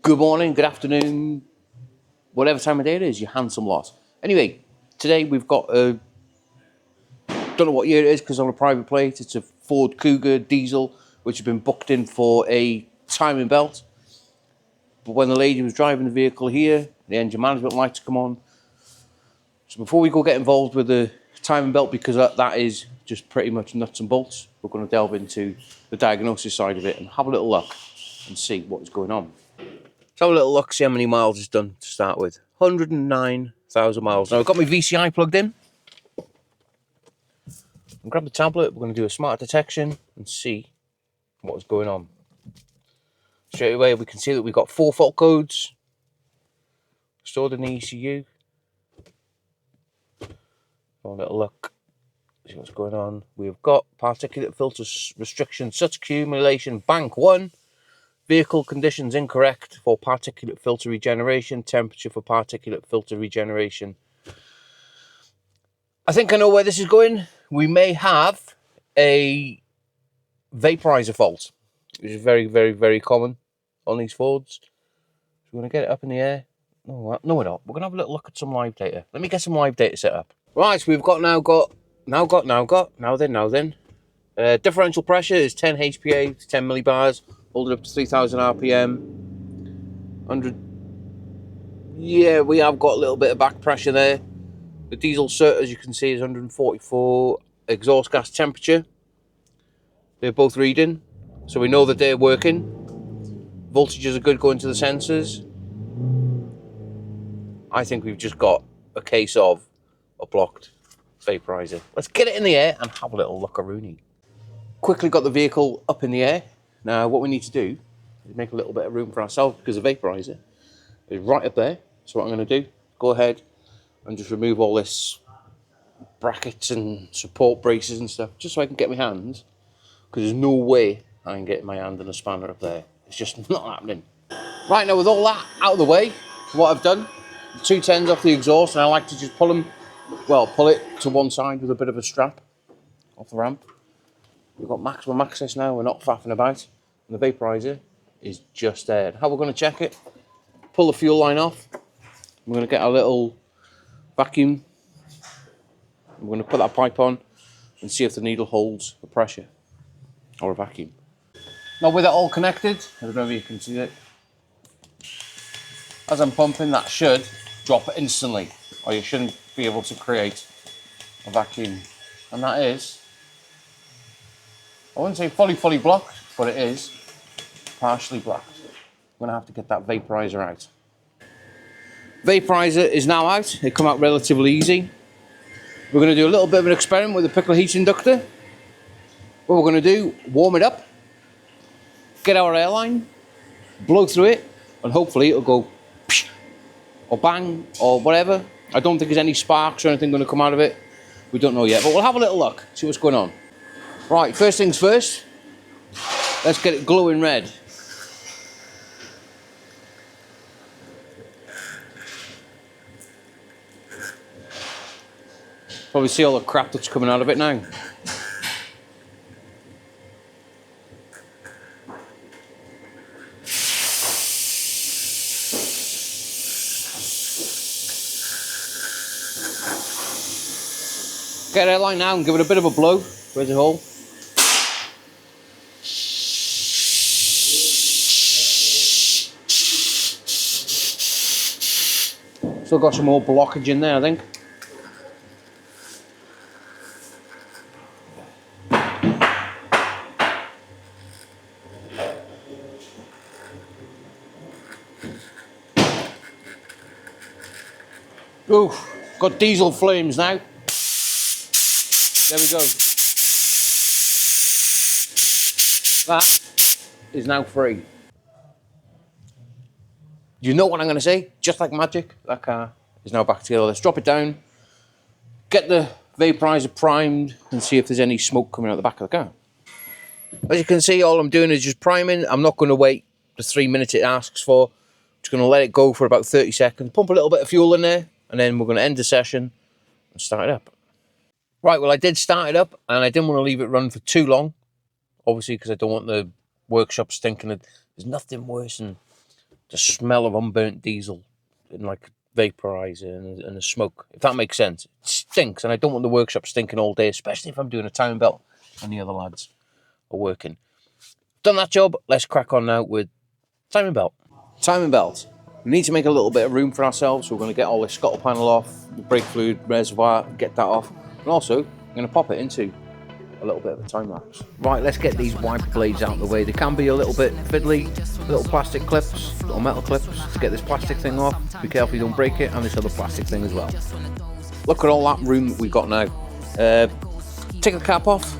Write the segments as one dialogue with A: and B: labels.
A: Good morning, good afternoon, whatever time of day it is, you handsome lot. Anyway, today we've got a, don't know what year it is because on a private plate, it's a Ford Kuga diesel, which has been booked in for a timing belt. But when the lady was driving the vehicle here, the engine management lights come on. So before we go get involved with the timing belt, because that is just pretty much nuts and bolts, we're going to delve into the diagnosis side of it and have a little look and see what is going on. So have a little look, see how many miles it's done to start with. 109,000 miles. Now I've got my VCI plugged in. And grab the tablet, we're going to do a smart detection and see what's going on. Straight away we can see that we've got 4 fault codes stored in the ECU. Have a little look, see what's going on. We've got particulate filter restriction, such accumulation, bank 1. Vehicle conditions incorrect for particulate filter regeneration, temperature for particulate filter regeneration. I think I know where this is going. We may have a vaporizer fault, which is very, very, very common on these Fords. So we're going to get it up in the air. No, we're not. We're going to have a little look at some live data. Let me get some live data set up. Right, so we've got now then. Differential pressure is 10 HPA to 10 millibars. Hold it up to 3,000 RPM. 100. Yeah, we have got a little bit of back pressure there. The diesel cert, as you can see, is 144. Exhaust gas temperature. They're both reading, so we know that they're working. Voltages are good going to the sensors. I think we've just got a case of a blocked vaporizer. Let's get it in the air and have a little look-a-rooney. Quickly got the vehicle up in the air. Now what we need to do is make a little bit of room for ourselves because the vaporizer is right up there. So what I'm going to do, go ahead and just remove all this brackets and support braces and stuff, just so I can get my hands, because there's no way I can get my hand and a spanner up there. It's just not happening. Right, now with all that out of the way, what I've done, the 210s off the exhaust, and I like to just pull it to one side with a bit of a strap off the ramp. We've got maximum access now, we're not faffing about. And the vaporizer is just there. How we're going to check it, pull the fuel line off. We're going to get our little vacuum. We're going to put that pipe on and see if the needle holds a pressure or a vacuum. Now with it all connected, I don't know if you can see it. As I'm pumping, that should drop instantly, or you shouldn't be able to create a vacuum. And that is, I wouldn't say fully blocked, but it is partially blocked. I'm going to have to get that vaporizer out. Vaporizer is now out. It come out relatively easy. We're going to do a little bit of an experiment with the pickle heat inductor. What we're going to do, warm it up, get our airline, blow through it, and hopefully it'll go psh, or bang or whatever. I don't think there's any sparks or anything going to come out of it. We don't know yet, but we'll have a little look, see what's going on. Right, first things first, let's get it glowing red. Probably see all the crap that's coming out of it now. Get airline now and give it a bit of a blow. Where's the hole? Still got some more blockage in there, I think. Ooh, got diesel flames now. There we go. That is now free. You know what I'm going to say? Just like magic, that car is now back together. Let's drop it down, get the vaporizer primed, and see if there's any smoke coming out the back of the car. As you can see, all I'm doing is just priming. I'm not going to wait the 3 minutes it asks for. Just going to let it go for about 30 seconds, pump a little bit of fuel in there, and then we're going to end the session and start it up. Right, well, I did start it up, and I didn't want to leave it run for too long, obviously, because I don't want the workshop stinking. There's nothing worse than the smell of unburnt diesel in like vaporizer and the smoke, if that makes sense. It stinks, and I don't want the workshop stinking all day, especially if I'm doing a timing belt and the other lads are working. Done that job, let's crack on now with timing belt. Timing belt. We need to make a little bit of room for ourselves, so we're going to get all this scuttle panel off, the brake fluid reservoir, get that off, and also I'm going to pop it into a little bit of a time lapse. Right, let's get these wiper blades out of the way. They can be a little bit fiddly, little plastic clips, little metal clips to get this plastic thing off. Be careful you don't break it, and this other plastic thing as well. Look at all that room that we've got now. Take the cap off.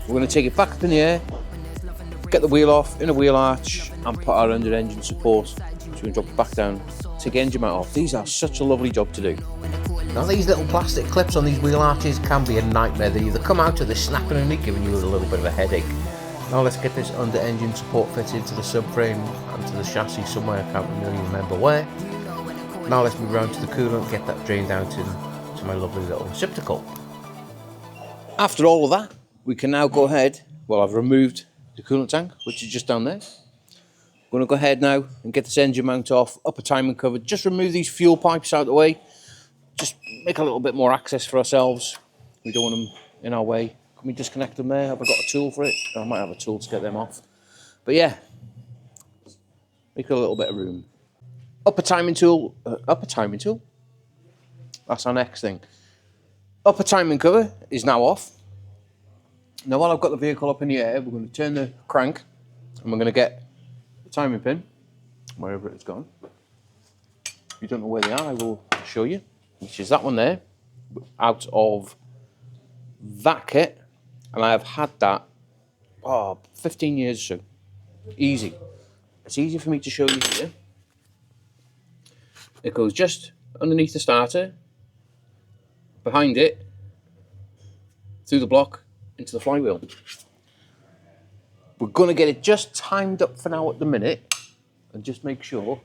A: We're going to take it back up in the air, get the wheel off in a wheel arch, and put our under engine support. So we can drop it back down, take the engine mount off. These are such a lovely job to do. Now these little plastic clips on these wheel arches can be a nightmare. They either come out or they're snapping and giving you a little bit of a headache. Now let's get this under engine support fitted to the subframe and to the chassis somewhere, I can't really remember where. Now let's move around to the coolant, get that drained down to my lovely little receptacle. After all of that, we can now go ahead, well, I've removed the coolant tank, which is just down there. I'm going to go ahead now and get this engine mount off, upper timing cover, just remove these fuel pipes out of the way, just make a little bit more access for ourselves. We don't want them in our way. Can we disconnect them there? Have I got a tool for it? I might have a tool to get them off. But yeah, make a little bit of room. Upper timing tool, that's our next thing. Upper timing cover is now off. Now while I've got the vehicle up in the air, we're going to turn the crank and we're going to get the timing pin, wherever it's gone. If you don't know where they are, I will show you, which is that one there, out of that kit, and I have had that 15 years or so. Easy. It's easy for me to show you here. It goes just underneath the starter, behind it, through the block, into the flywheel. We're going to get it just timed up for now at the minute, and just make sure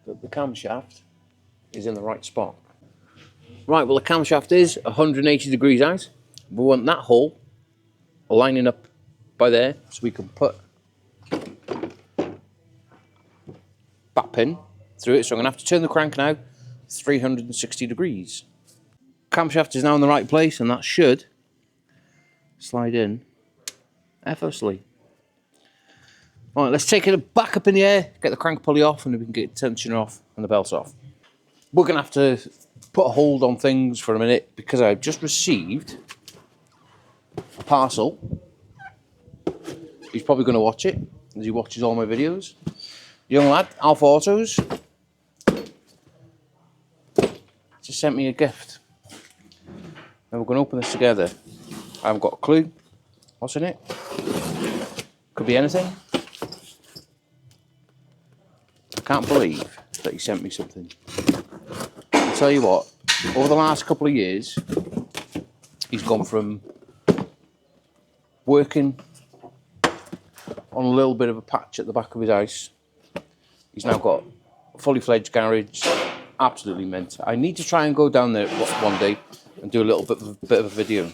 A: that the camshaft is in the right spot. Right, well the camshaft is 180 degrees out. We want that hole lining up by there, so we can put that pin through it. So I'm going to have to turn the crank now 360 degrees. Camshaft is now in the right place, and that should slide in effortlessly. All right, let's take it back up in the air, get the crank pulley off, and then we can get the tensioner off and the belt off. We're going to have to put a hold on things for a minute because I've just received a parcel. He's probably going to watch it as he watches all my videos. Young lad, Alpha Autos, just sent me a gift. Now we're going to open this together. I haven't got a clue what's in it. Could be anything. I can't believe that he sent me something. I'll tell you what, over the last couple of years, he's gone from working on a little bit of a patch at the back of his house. He's now got a fully fledged garage, absolutely mint. I need to try and go down there one day and do a little bit of a video.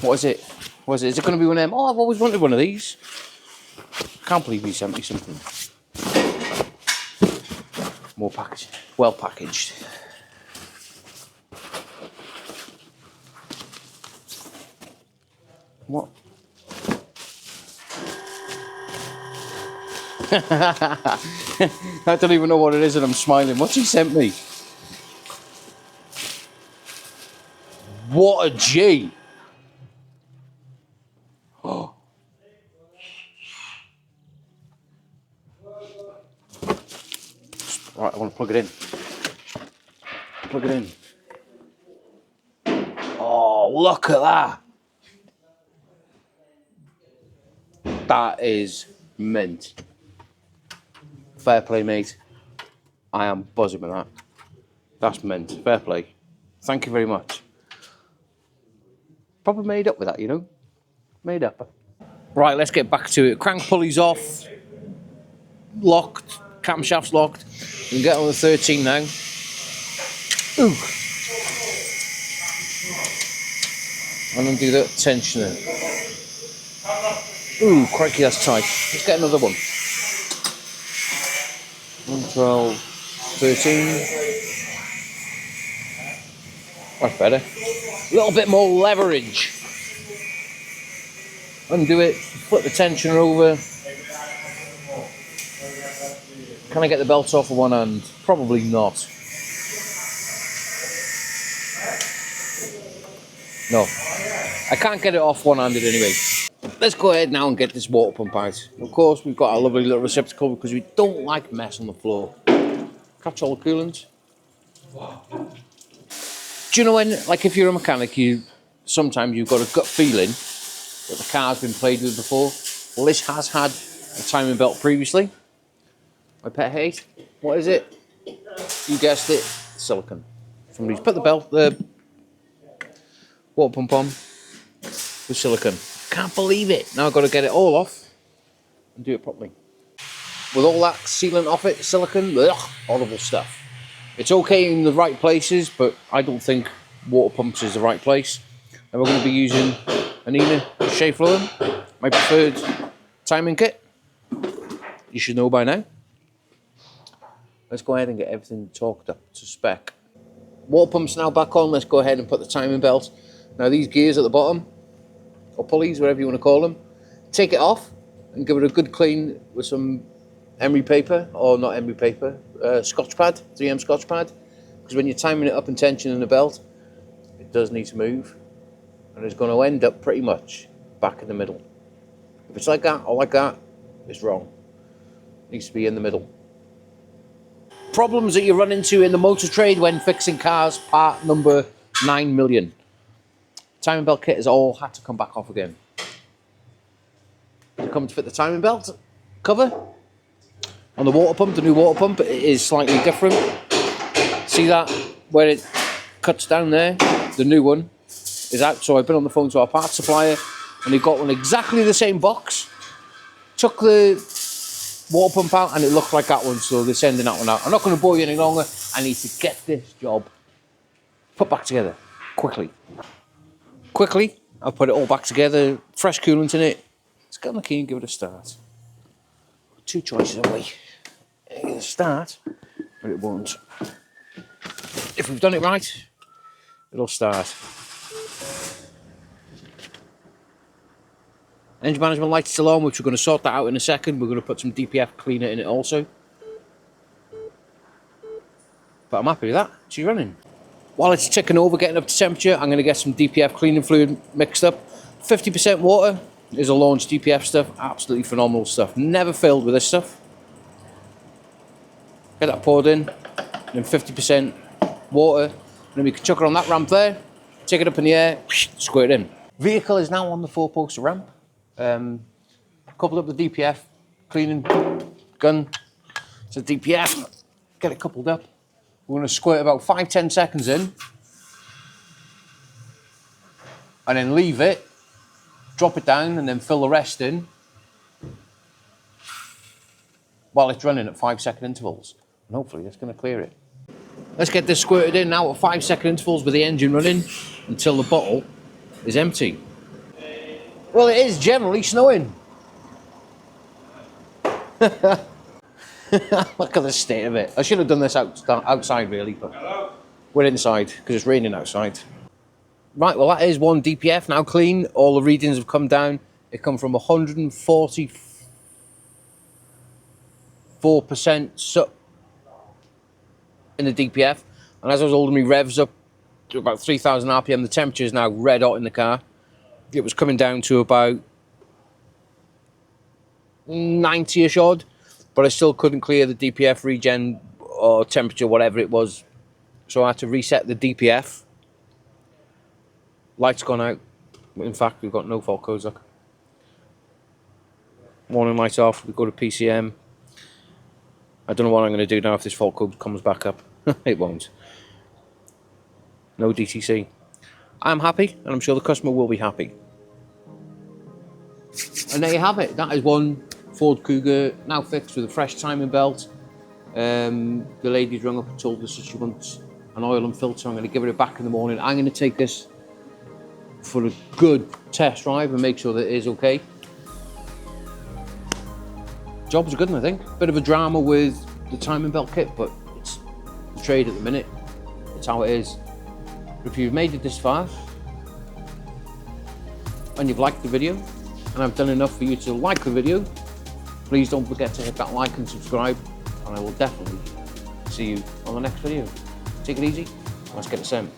A: What is it? What is it? Is it going to be one of them? Oh, I've always wanted one of these. I can't believe he sent me something. More packaged, well packaged. What? I don't even know what it is and I'm smiling. What's he sent me? What a G! Oh. Right, I want to plug it in. Plug it in. Oh, look at that! That is mint. Fair play, mate. I am buzzing with that. That's mint. Fair play. Thank you very much. Probably made up with that, you know? Made up. Right, let's get back to it. Crank pulley's off. Locked. Camshaft's locked. We can get on the 13 now. Ooh. And undo that tensioner. Ooh, crikey, that's tight. Let's get another one. 12, 13. That's better. A little bit more leverage. Undo it, flip the tensioner over. Can I get the belt off with one hand? Probably not. No, I can't get it off one-handed anyway. Let's go ahead now and get this water pump out. Of course, we've got a lovely little receptacle because we don't like mess on the floor. Catch all the coolant. Do you know when, like if you're a mechanic, sometimes you've got a gut feeling that the car's been played with before? Well, this has had a timing belt previously. My pet hate. What is it? You guessed it, silicone. Somebody's put the water pump on with silicone. Can't believe it. Now I've got to get it all off and do it properly. With all that sealant off it, silicone, ugh, horrible stuff. It's okay in the right places, but I don't think water pumps is the right place. And we're going to be using Anina Shea Fluid, my preferred timing kit. You should know by now. Let's go ahead and get everything torqued up to spec. Water pump's now back on. Let's go ahead and put the timing belt. Now these gears at the bottom, or pulleys, whatever you want to call them, take it off and give it a good clean with some emery paper, or not emery paper, Scotch pad, 3M Scotch pad, because when you're timing it up and tensioning the belt, it does need to move, and it's going to end up pretty much back in the middle. If it's like that or like that, it's wrong. It needs to be in the middle. Problems that you run into in the motor trade when fixing cars, part number 9 million. Timing belt kit has all had to come back off again. To come to fit the timing belt cover on the water pump, the new water pump, it is slightly different. See that where it cuts down there? The new one is out. So I've been on the phone to our parts supplier and they got one exactly the same box. Took the water pump out and it looked like that one, so they're sending that one out. I'm not going to bore you any longer. I need to get this job put back together quickly. I'll put it all back together, fresh coolant in it. Let's get on the key and give it a start. Two choices away. It'll start, but it won't. If we've done it right, it'll start. Engine management light's still on, which we're going to sort that out in a second. We're going to put some DPF cleaner in it also. But I'm happy with that. She's running. While it's ticking over, getting up to temperature, I'm going to get some DPF cleaning fluid mixed up. 50% water is a launch DPF stuff. Absolutely phenomenal stuff. Never failed with this stuff. Get that poured in. And then 50% water. And then we can chuck it on that ramp there. Take it up in the air. Squirt it in. Vehicle is now on the 4-poster ramp. Coupled up the DPF cleaning gun. So DPF. Get it coupled up. We're going to squirt about 5-10 seconds in and then leave it, drop it down and then fill the rest in while it's running at 5-second intervals, and hopefully that's going to clear it. Let's get this squirted in now at 5-second intervals with the engine running until the bottle is empty. Well, it is generally snowing. Look at the state of it. I should have done this outside really, but we're inside because it's raining outside. Right, well that is one DPF now clean. All the readings have come down. It come from 144% soot in the DPF. And as I was holding my revs up to about 3,000 RPM, the temperature is now red hot in the car. It was coming down to about 90-ish odd. But I still couldn't clear the DPF regen or temperature, whatever it was. So I had to reset the DPF. Light's gone out. In fact, we've got no fault codes. Look. Warning light off. We go to PCM. I don't know what I'm going to do now if this fault code comes back up. It won't. No DTC. I'm happy, and I'm sure the customer will be happy. And there you have it. That is one Ford Kuga, now fixed with a fresh timing belt. The lady's rung up and told us that she wants an oil and filter. I'm going to give it back in the morning. I'm going to take this for a good test drive and make sure that it is okay. Job's a good one, I think. Bit of a drama with the timing belt kit, but it's the trade at the minute. It's how it is. If you've made it this far and you've liked the video, and I've done enough for you to like the video, please don't forget to hit that like and subscribe, and I will definitely see you on the next video. Take it easy, let's get it sent.